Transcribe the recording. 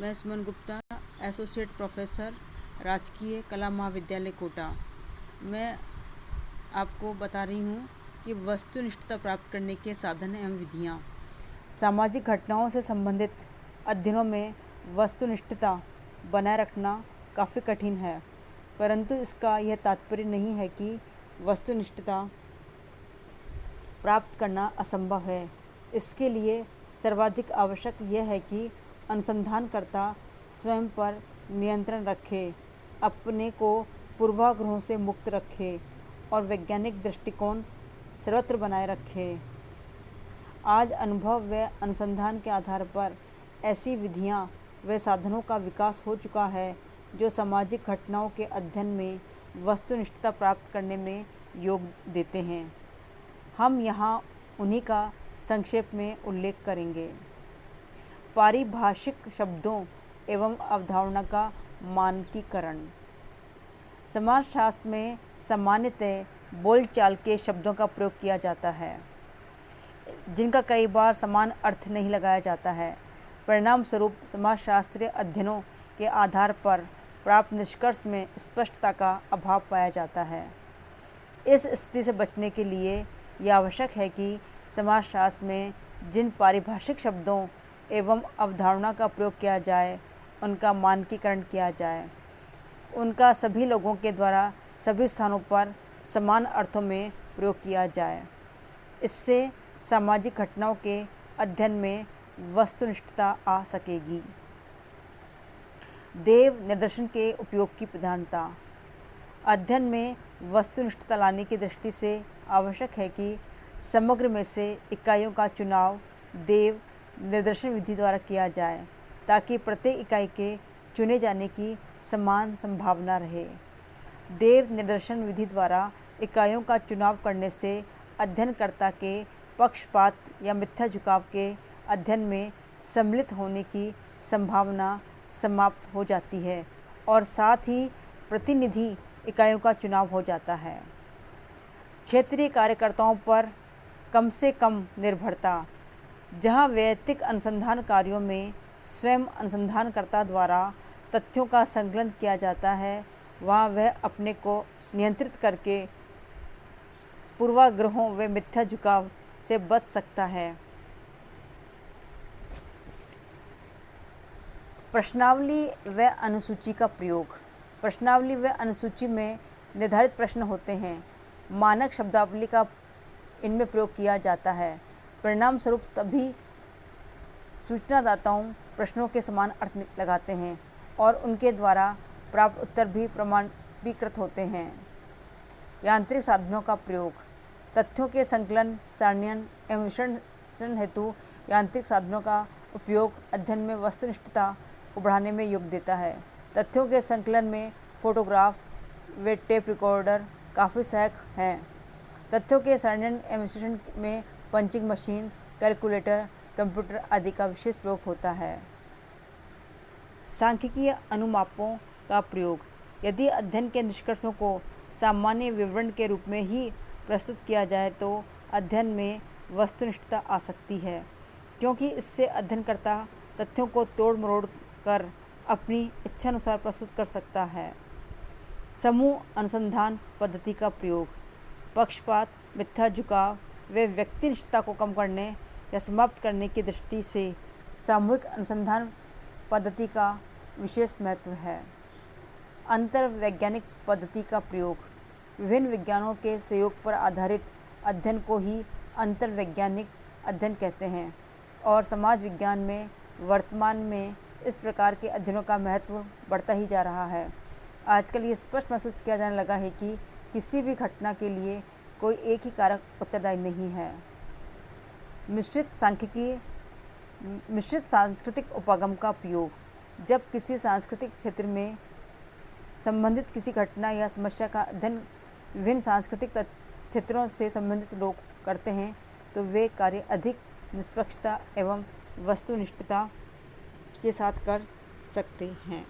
मैं Suman Gupta, associate professor, राजकीय कला महाविद्यालय कोटा। मैं आपको बता रही हूँ कि वस्तुनिष्ठता प्राप्त करने के साधन एवं विधियाँ। सामाजिक घटनाओं से संबंधित अध्ययनों में वस्तुनिष्ठता बनाए रखना काफ़ी कठिन है, परंतु इसका यह तात्पर्य नहीं है कि वस्तुनिष्ठता प्राप्त करना असंभव है। इसके लिए सर्वाधिक आवश्यक यह है कि अनुसंधानकर्ता स्वयं पर नियंत्रण रखे, अपने को पूर्वाग्रहों से मुक्त रखे और वैज्ञानिक दृष्टिकोण सर्वत्र बनाए रखे। आज अनुभव व अनुसंधान के आधार पर ऐसी विधियां व साधनों का विकास हो चुका है जो सामाजिक घटनाओं के अध्ययन में वस्तुनिष्ठता प्राप्त करने में योग देते हैं। हम यहाँ उन्हीं का संक्षेप में उल्लेख करेंगे। पारिभाषिक शब्दों एवं अवधारणा का मानकीकरण। समाजशास्त्र में सामान्यतः बोलचाल के शब्दों का प्रयोग किया जाता है, जिनका कई बार समान अर्थ नहीं लगाया जाता है। परिणाम स्वरूप समाजशास्त्रीय अध्ययनों के आधार पर प्राप्त निष्कर्ष में स्पष्टता का अभाव पाया जाता है। इस स्थिति से बचने के लिए यह आवश्यक है कि समाजशास्त्र में जिन पारिभाषिक शब्दों एवं अवधारणा का प्रयोग किया जाए, उनका मानकीकरण किया जाए। उनका सभी लोगों के द्वारा सभी स्थानों पर समान अर्थों में प्रयोग किया जाए। इससे सामाजिक घटनाओं के अध्ययन में वस्तुनिष्ठता आ सकेगी। देव निदर्शन के उपयोग की प्रधानता। अध्ययन में वस्तुनिष्ठता लाने की दृष्टि से आवश्यक है कि समग्र में से इकाइयों का चुनाव देव निर्देशन विधि द्वारा किया जाए, ताकि प्रत्येक इकाई के चुने जाने की समान संभावना रहे। देव निर्देशन विधि द्वारा इकाइयों का चुनाव करने से अध्ययनकर्ता के पक्षपात या मिथ्या झुकाव के अध्ययन में सम्मिलित होने की संभावना समाप्त हो जाती है और साथ ही प्रतिनिधि इकाइयों का चुनाव हो जाता है। क्षेत्रीय कार्यकर्ताओं पर कम से कम निर्भरता। जहां वैयक्तिक अनुसंधान कार्यों में स्वयं अनुसंधानकर्ता द्वारा तथ्यों का संकलन किया जाता है, वहां वह अपने को नियंत्रित करके पूर्वाग्रहों व मिथ्या झुकाव से बच सकता है। प्रश्नावली व अनुसूची का प्रयोग। प्रश्नावली व अनुसूची में निर्धारित प्रश्न होते हैं। मानक शब्दावली का इनमें प्रयोग किया जाता है। परिणाम स्वरूप तभी सूचनादाताओं प्रश्नों के समान अर्थ लगाते हैं और उनके द्वारा प्राप्त उत्तर भी प्रमाणीकृत होते हैं। यांत्रिक साधनों का प्रयोग। तथ्यों के संकलन, सारणीकरण एवं विश्लेषण हेतु यांत्रिक साधनों का उपयोग अध्ययन में वस्तुनिष्ठता को बढ़ाने में योग देता है। तथ्यों के संकलन में फोटोग्राफ व टेप रिकॉर्डर काफ़ी सहायक हैं। तथ्यों के सारणीकरण एवं विश्लेषण में पंचिंग मशीन, कैलकुलेटर, कंप्यूटर आदि का विशेष प्रयोग होता है। सांख्यिकीय अनुमापों का प्रयोग। यदि अध्ययन के निष्कर्षों को सामान्य विवरण के रूप में ही प्रस्तुत किया जाए तो अध्ययन में वस्तुनिष्ठता आ सकती है, क्योंकि इससे अध्ययनकर्ता तथ्यों को तोड़ मरोड़ कर अपनी इच्छानुसार प्रस्तुत कर सकता है। समूह अनुसंधान पद्धति का प्रयोग। पक्षपात, मिथ्या झुकाव व व्यक्तिनिष्ठता को कम करने या समाप्त करने की दृष्टि से सामूहिक अनुसंधान पद्धति का विशेष महत्व है। अंतर्वैज्ञानिक पद्धति का प्रयोग। विभिन्न विज्ञानों के सहयोग पर आधारित अध्ययन को ही अंतर्वैज्ञानिक अध्ययन कहते हैं और समाज विज्ञान में वर्तमान में इस प्रकार के अध्ययनों का महत्व बढ़ता ही जा रहा है। आजकल ये स्पष्ट महसूस किया जाने लगा है कि किसी भी घटना के लिए कोई एक ही कारक उत्तरदायी नहीं है। मिश्रित सांस्कृतिक उपागम का प्रयोग। जब किसी सांस्कृतिक क्षेत्र में संबंधित किसी घटना या समस्या का अध्ययन विभिन्न सांस्कृतिक क्षेत्रों से संबंधित लोग करते हैं, तो वे कार्य अधिक निष्पक्षता एवं वस्तुनिष्ठता के साथ कर सकते हैं।